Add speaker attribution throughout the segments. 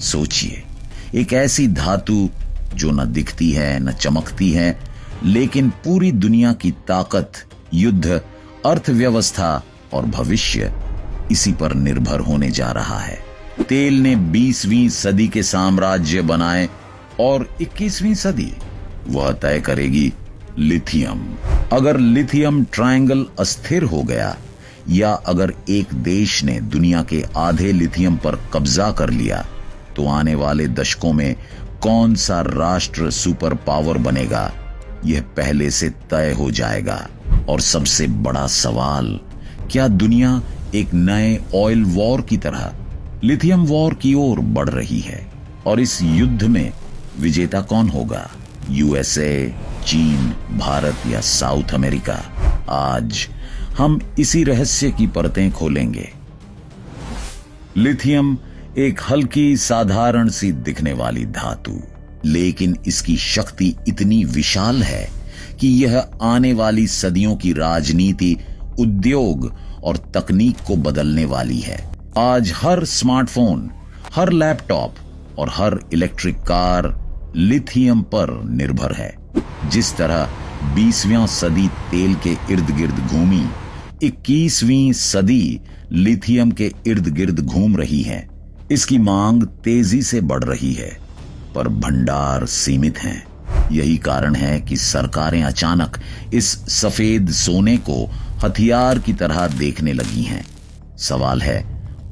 Speaker 1: सोचिए, एक ऐसी धातु जो न दिखती है न चमकती है, लेकिन पूरी दुनिया की ताकत, युद्ध, अर्थव्यवस्था और भविष्य इसी पर निर्भर होने जा रहा है। तेल ने 20वीं सदी के साम्राज्य बनाए और 21वीं सदी वह तय करेगी लिथियम। अगर लिथियम ट्रायंगल अस्थिर हो गया या अगर एक देश ने दुनिया के आधे लिथियम पर कब्जा कर लिया, तो आने वाले दशकों में कौन सा राष्ट्र सुपर पावर बनेगा, यह पहले से तय हो जाएगा। और सबसे बड़ा सवाल, क्या दुनिया एक नए ऑयल वॉर की तरह लिथियम वॉर की ओर बढ़ रही है? और इस युद्ध में विजेता कौन होगा? यूएसए, चीन, भारत या साउथ अमेरिका? आज हम इसी रहस्य की परतें खोलेंगे। लिथियम एक हल्की, साधारण सी दिखने वाली धातु, लेकिन इसकी शक्ति इतनी विशाल है कि यह आने वाली सदियों की राजनीति, उद्योग और तकनीक को बदलने वाली है। आज हर स्मार्टफोन, हर लैपटॉप और हर इलेक्ट्रिक कार लिथियम पर निर्भर है। जिस तरह 20वीं सदी तेल के इर्द गिर्द घूमी, 21वीं सदी लिथियम के इर्द गिर्द घूम रही है। इसकी मांग तेजी से बढ़ रही है, पर भंडार सीमित हैं। यही कारण है कि सरकारें अचानक इस सफेद सोने को हथियार की तरह देखने लगी हैं। सवाल है,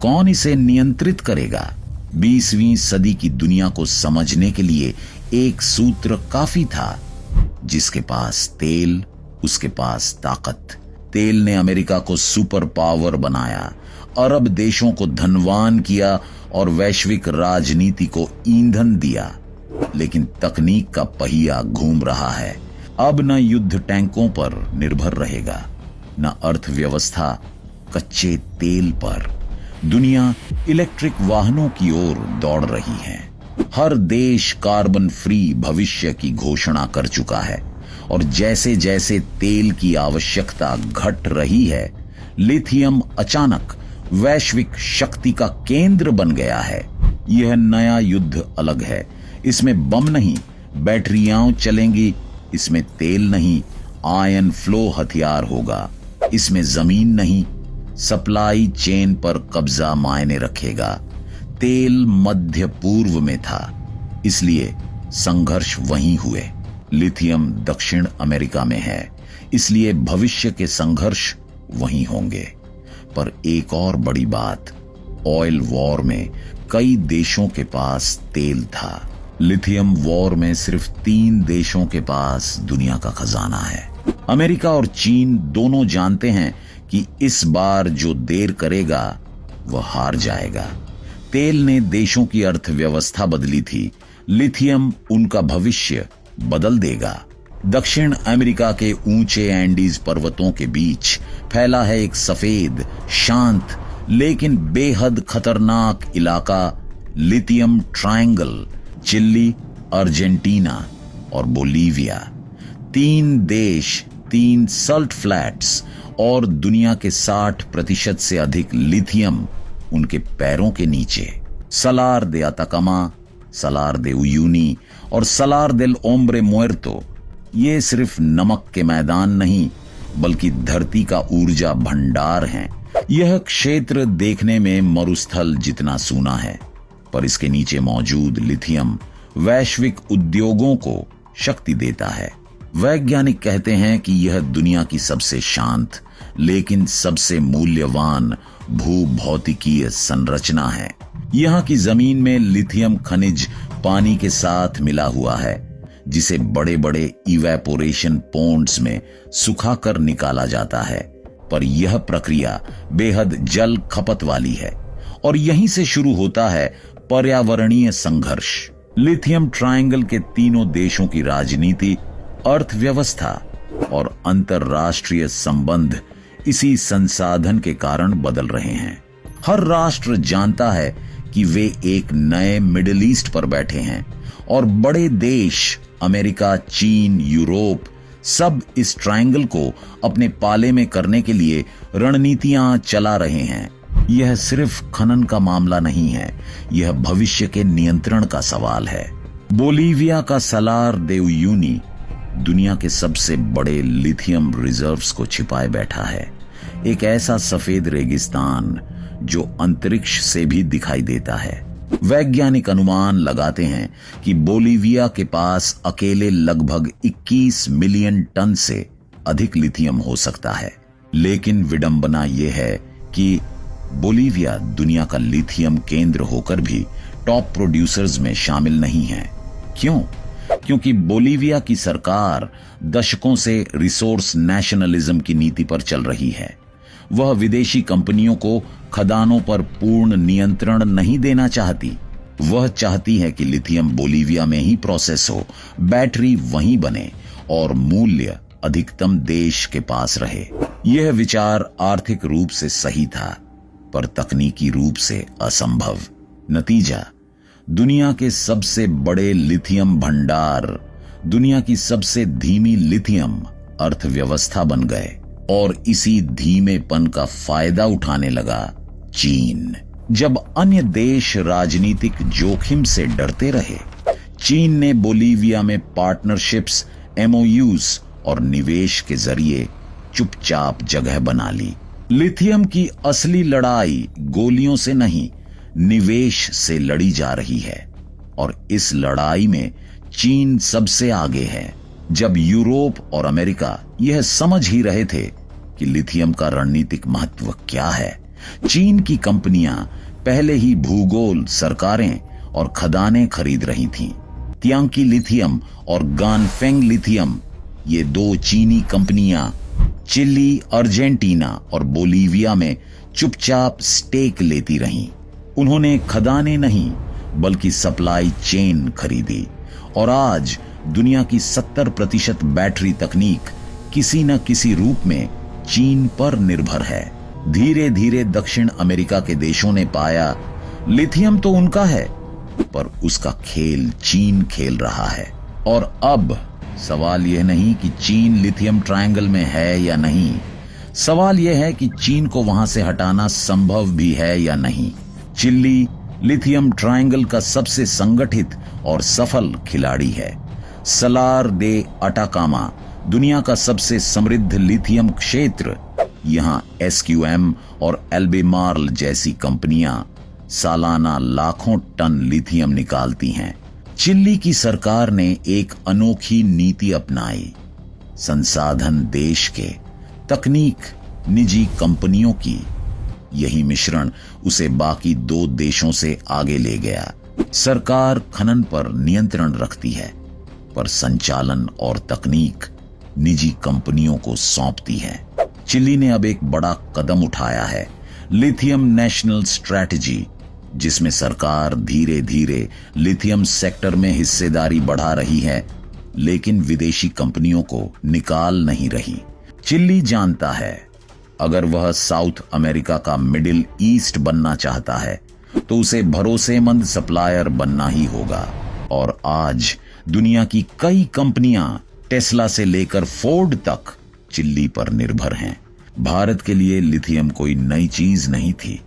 Speaker 1: कौन इसे नियंत्रित करेगा? 20वीं सदी की दुनिया को समझने के लिए एक सूत्र काफी था, जिसके पास तेल, उसके पास ताकत। तेल ने अमेरिका को सुपर पावर बनाया, अरब देशों को धनवान किया और वैश्विक राजनीति को ईंधन दिया। लेकिन तकनीक का पहिया घूम रहा है। अब न युद्ध टैंकों पर निर्भर रहेगा, न अर्थव्यवस्था कच्चे तेल पर। दुनिया इलेक्ट्रिक वाहनों की ओर दौड़ रही है। हर देश कार्बन फ्री भविष्य की घोषणा कर चुका है, और जैसे जैसे तेल की आवश्यकता घट रही है, लिथियम अचानक वैश्विक शक्ति का केंद्र बन गया है। यह नया युद्ध अलग है। इसमें बम नहीं, बैटरियां चलेंगी। इसमें तेल नहीं, आयन फ्लो हथियार होगा। इसमें जमीन नहीं, सप्लाई चेन पर कब्जा मायने रखेगा। तेल मध्य पूर्व में था, इसलिए संघर्ष वहीं हुए। लिथियम दक्षिण अमेरिका में है, इसलिए भविष्य के संघर्ष वहीं होंगे। पर एक और बड़ी बात, ऑयल वॉर में कई देशों के पास तेल था। लिथियम वॉर में सिर्फ 3 देशों के पास दुनिया का खजाना है। अमेरिका और चीन दोनों जानते हैं कि इस बार जो देर करेगा वह हार जाएगा। तेल ने देशों की अर्थव्यवस्था बदली थी, लिथियम उनका भविष्य बदल देगा। दक्षिण अमेरिका के ऊंचे एंडीज पर्वतों के बीच फैला है एक सफेद, शांत लेकिन बेहद खतरनाक इलाका, लिथियम ट्रायंगल। चिली, अर्जेंटीना और बोलीविया, 3 देश, 3 सल्ट फ्लैट्स और दुनिया के 60% से अधिक लिथियम उनके पैरों के नीचे। सलार दे अताकामा, सलार दे उयूनी और सलार देल ओम्ब्रे मुएर्तो, ये सिर्फ नमक के मैदान नहीं, बल्कि धरती का ऊर्जा भंडार हैं। यह क्षेत्र देखने में मरुस्थल जितना सूना है, पर इसके नीचे मौजूद लिथियम वैश्विक उद्योगों को शक्ति देता है। वैज्ञानिक कहते हैं कि यह दुनिया की सबसे शांत लेकिन सबसे मूल्यवान भूभौतिकीय संरचना है। यहाँ की जमीन में लिथियम खनिज पानी के साथ मिला हुआ है, जिसे बड़े बड़े इवेपोरेशन पोन्ड्स में सुखाकर निकाला जाता है। पर यह प्रक्रिया बेहद जल खपत वाली है, और यहीं से शुरू होता है पर्यावरणीय संघर्ष। लिथियम ट्रायंगल के तीनों देशों की राजनीति, अर्थव्यवस्था और अंतरराष्ट्रीय संबंध इसी संसाधन के कारण बदल रहे हैं। हर राष्ट्र जानता है कि वे एक नए मिडिल ईस्ट पर बैठे हैं, और बड़े देश अमेरिका, चीन, यूरोप सब इस ट्रायंगल को अपने पाले में करने के लिए रणनीतियां चला रहे हैं। यह सिर्फ खनन का मामला नहीं है, यह भविष्य के नियंत्रण का सवाल है। बोलीविया का सलार दे उयुनी दुनिया के सबसे बड़े लिथियम रिजर्व्स को छिपाए बैठा है। एक ऐसा सफेद रेगिस्तान जो अंतरिक्ष से भी दिखाई देता है। वैज्ञानिक अनुमान लगाते हैं कि बोलीविया के पास अकेले लगभग 21 मिलियन टन से अधिक लिथियम हो सकता है। लेकिन विडंबना यह है कि बोलीविया दुनिया का लिथियम केंद्र होकर भी टॉप प्रोड्यूसर्स में शामिल नहीं है। क्यों? क्योंकि बोलीविया की सरकार दशकों से रिसोर्स नेशनलिज्म की नीति पर चल रही है। वह विदेशी कंपनियों को खदानों पर पूर्ण नियंत्रण नहीं देना चाहती। वह चाहती है कि लिथियम बोलीविया में ही प्रोसेस हो, बैटरी वहीं बने और मूल्य अधिकतम देश के पास रहे। यह विचार आर्थिक रूप से सही था, पर तकनीकी रूप से असंभव। नतीजा, दुनिया के सबसे बड़े लिथियम भंडार दुनिया की सबसे धीमी लिथियम अर्थव्यवस्था बन गए और इसी धीमेपन का फायदा उठाने लगा चीन। जब अन्य देश राजनीतिक जोखिम से डरते रहे, चीन ने बोलीविया में पार्टनरशिप्स, एमओयूज और निवेश के जरिए चुपचाप जगह बना ली। लिथियम की असली लड़ाई गोलियों से नहीं, निवेश से लड़ी जा रही है और इस लड़ाई में चीन सबसे आगे है। जब यूरोप और अमेरिका यह समझ ही रहे थे कि लिथियम का रणनीतिक महत्व क्या है, चीन की कंपनियां पहले ही भूगोल, सरकारें और खदानें खरीद रही थीं। तियांकी लिथियम और गानफेंग लिथियम, ये दो चीनी कंपनियां चिली, अर्जेंटीना और बोलीविया में चुपचाप स्टेक लेती रहीं। उन्होंने खदानें नहीं बल्कि सप्लाई चेन खरीदी और आज दुनिया की 70% बैटरी तकनीक किसी न किसी रूप में चीन पर निर्भर है। धीरे धीरे दक्षिण अमेरिका के देशों ने पाया लिथियम तो उनका है, पर उसका खेल चीन खेल रहा है। और अब सवाल यह नहीं कि चीन लिथियम ट्रायंगल में है या नहीं, सवाल यह है कि चीन को वहां से हटाना संभव भी है या नहीं। चिली लिथियम ट्रायंगल का सबसे संगठित और सफल खिलाड़ी है। सलार दे अटाकामा दुनिया का सबसे समृद्ध लिथियम क्षेत्र। यहां एसक्यूएम और एल्बेमार्ल जैसी कंपनियां सालाना लाखों टन लिथियम निकालती हैं। चिली की सरकार ने एक अनोखी नीति अपनाई। संसाधन देश के, तकनीक निजी कंपनियों की। यही मिश्रण उसे बाकी दो देशों से आगे ले गया। सरकार खनन पर नियंत्रण रखती है, पर संचालन और तकनीक निजी कंपनियों को सौंपती है। चिली ने अब एक बड़ा कदम उठाया है, लिथियम नेशनल स्ट्रैटेजी, जिसमें सरकार धीरे धीरे लिथियम सेक्टर में हिस्सेदारी बढ़ा रही है, लेकिन विदेशी कंपनियों को निकाल नहीं रही। चिली जानता है अगर वह साउथ अमेरिका का मिडिल ईस्ट बनना चाहता है तो उसे भरोसेमंद सप्लायर बनना ही होगा। और आज दुनिया की कई कंपनियां टेस्ला से लेकर फोर्ड तक चिली पर निर्भर हैं। भारत के लिए लिथियम कोई नई चीज नहीं थी,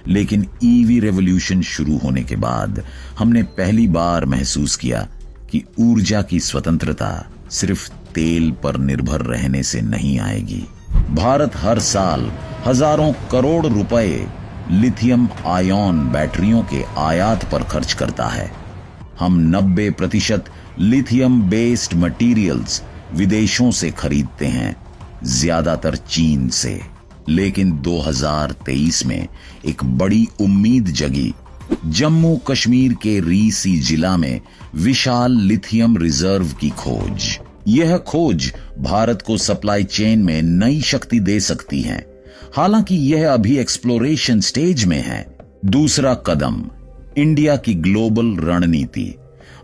Speaker 1: लेकिन ईवी रेवोल्यूशन शुरू होने के बाद हमने पहली बार महसूस किया कि ऊर्जा की स्वतंत्रता सिर्फ तेल पर निर्भर रहने से नहीं आएगी। भारत हर साल हजारों करोड़ रुपए लिथियम आयन बैटरियों के आयात पर खर्च करता है। हम 90% लिथियम बेस्ड मटेरियल्स विदेशों से खरीदते हैं, ज्यादातर चीन से। लेकिन 2023 में एक बड़ी उम्मीद जगी। जम्मू कश्मीर के रीसी जिला में विशाल लिथियम रिजर्व की खोज। यह खोज भारत को सप्लाई चेन में नई शक्ति दे सकती है, हालांकि यह अभी एक्सप्लोरेशन स्टेज में है। दूसरा कदम, इंडिया की ग्लोबल रणनीति।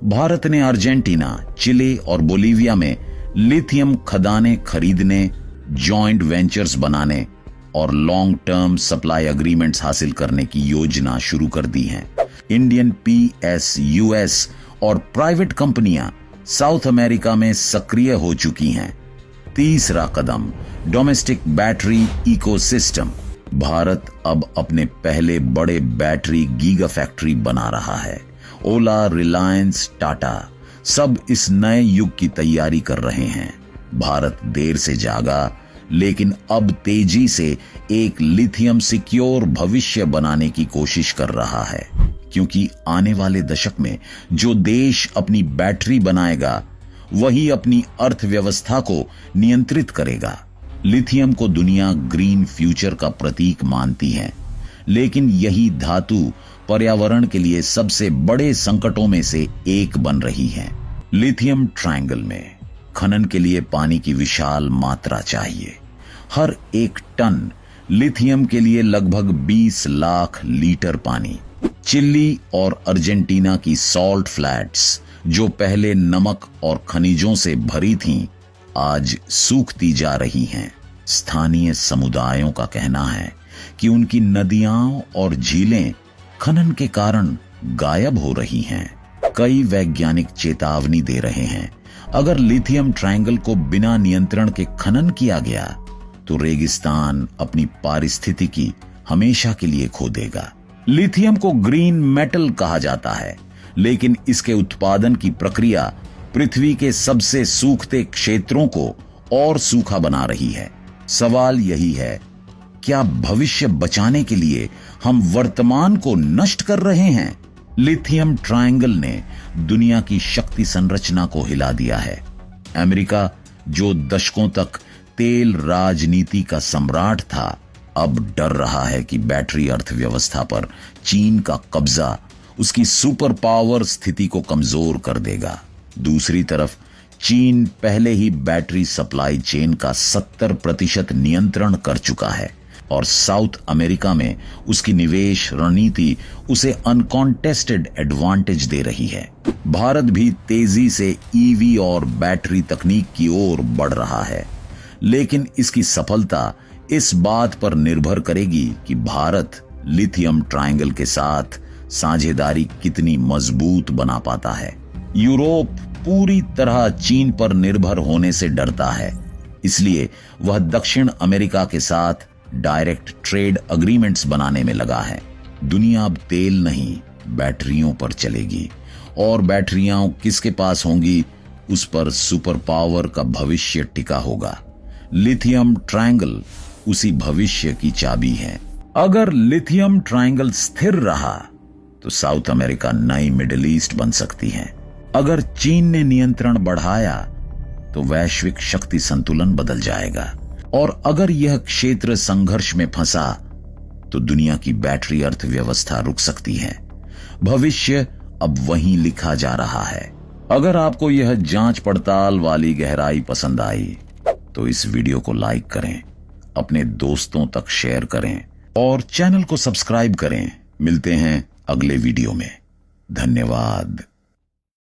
Speaker 1: भारत ने अर्जेंटीना, चिले और बोलीविया में लिथियम खदानें खरीदने, जॉइंट वेंचर्स बनाने और लॉन्ग टर्म सप्लाई एग्रीमेंट्स हासिल करने की योजना शुरू कर दी है। इंडियन PSUs और प्राइवेट कंपनियां साउथ अमेरिका में सक्रिय हो चुकी हैं। तीसरा कदम, डोमेस्टिक बैटरी इकोसिस्टम। भारत अब अपने पहले बड़े बैटरी गीगा फैक्ट्री बना रहा है। ओला, रिलायंस, टाटा सब इस नए युग की तैयारी कर रहे हैं। भारत देर से जागा, लेकिन अब तेजी से एक लिथियम सिक्योर भविष्य बनाने की कोशिश कर रहा है, क्योंकि आने वाले दशक में जो देश अपनी बैटरी बनाएगा वही अपनी अर्थव्यवस्था को नियंत्रित करेगा। लिथियम को दुनिया ग्रीन फ्यूचर का प्रतीक मानती है, लेकिन यही धातु पर्यावरण के लिए सबसे बड़े संकटों में से एक बन रही है। लिथियम ट्रायंगल में खनन के लिए पानी की विशाल मात्रा चाहिए। हर एक टन लिथियम के लिए लगभग 20 लाख लीटर पानी। चिली और अर्जेंटीना की सॉल्ट फ्लैट्स, जो पहले नमक और खनिजों से भरी थीं, आज सूखती जा रही हैं। स्थानीय समुदायों का कहना है कि उनकी नदियां और झीलें खनन के कारण गायब हो रही हैं। कई वैज्ञानिक चेतावनी दे रहे हैं, अगर लिथियम ट्रायंगल को बिना नियंत्रण के खनन किया गया तो रेगिस्तान अपनी पारिस्थितिकी हमेशा के लिए खो देगा। लिथियम को ग्रीन मेटल कहा जाता है, लेकिन इसके उत्पादन की प्रक्रिया पृथ्वी के सबसे सूखते क्षेत्रों को और सूखा बना रही है। सवाल यही है, क्या भविष्य बचाने के लिए हम वर्तमान को नष्ट कर रहे हैं? लिथियम ट्रायंगल ने दुनिया की शक्ति संरचना को हिला दिया है। अमेरिका, जो दशकों तक तेल राजनीति का सम्राट था, अब डर रहा है कि बैटरी अर्थव्यवस्था पर चीन का कब्जा उसकी सुपर पावर स्थिति को कमजोर कर देगा। दूसरी तरफ चीन पहले ही बैटरी सप्लाई चेन का 70% नियंत्रण कर चुका है और साउथ अमेरिका में उसकी निवेश रणनीति उसे अनकॉन्टेस्टेड एडवांटेज दे रही है। भारत भी तेजी से ईवी और बैटरी तकनीक की ओर बढ़ रहा है, लेकिन इसकी सफलता इस बात पर निर्भर करेगी कि भारत लिथियम ट्रायंगल के साथ साझेदारी कितनी मजबूत बना पाता है। यूरोप पूरी तरह चीन पर निर्भर होने से डरता है, इसलिए वह दक्षिण अमेरिका के साथ डायरेक्ट ट्रेड अग्रीमेंट्स बनाने में लगा है। दुनिया अब तेल नहीं, बैटरियों पर चलेगी, और बैटरियां किसके पास होंगी, उस पर सुपर पावर का भविष्य टिका होगा। लिथियम ट्रायंगल उसी भविष्य की चाबी है। अगर लिथियम ट्रायंगल स्थिर रहा तो साउथ अमेरिका नई मिडिल ईस्ट बन सकती है। अगर चीन ने नियंत्रण बढ़ाया तो वैश्विक शक्ति संतुलन बदल जाएगा, और अगर यह क्षेत्र संघर्ष में फंसा तो दुनिया की बैटरी अर्थव्यवस्था रुक सकती है। भविष्य अब वहीं लिखा जा रहा है। अगर आपको यह जांच पड़ताल वाली गहराई पसंद आई तो इस वीडियो को लाइक करें, अपने दोस्तों तक शेयर करें और चैनल को सब्सक्राइब करें। मिलते हैं अगले वीडियो में। धन्यवाद।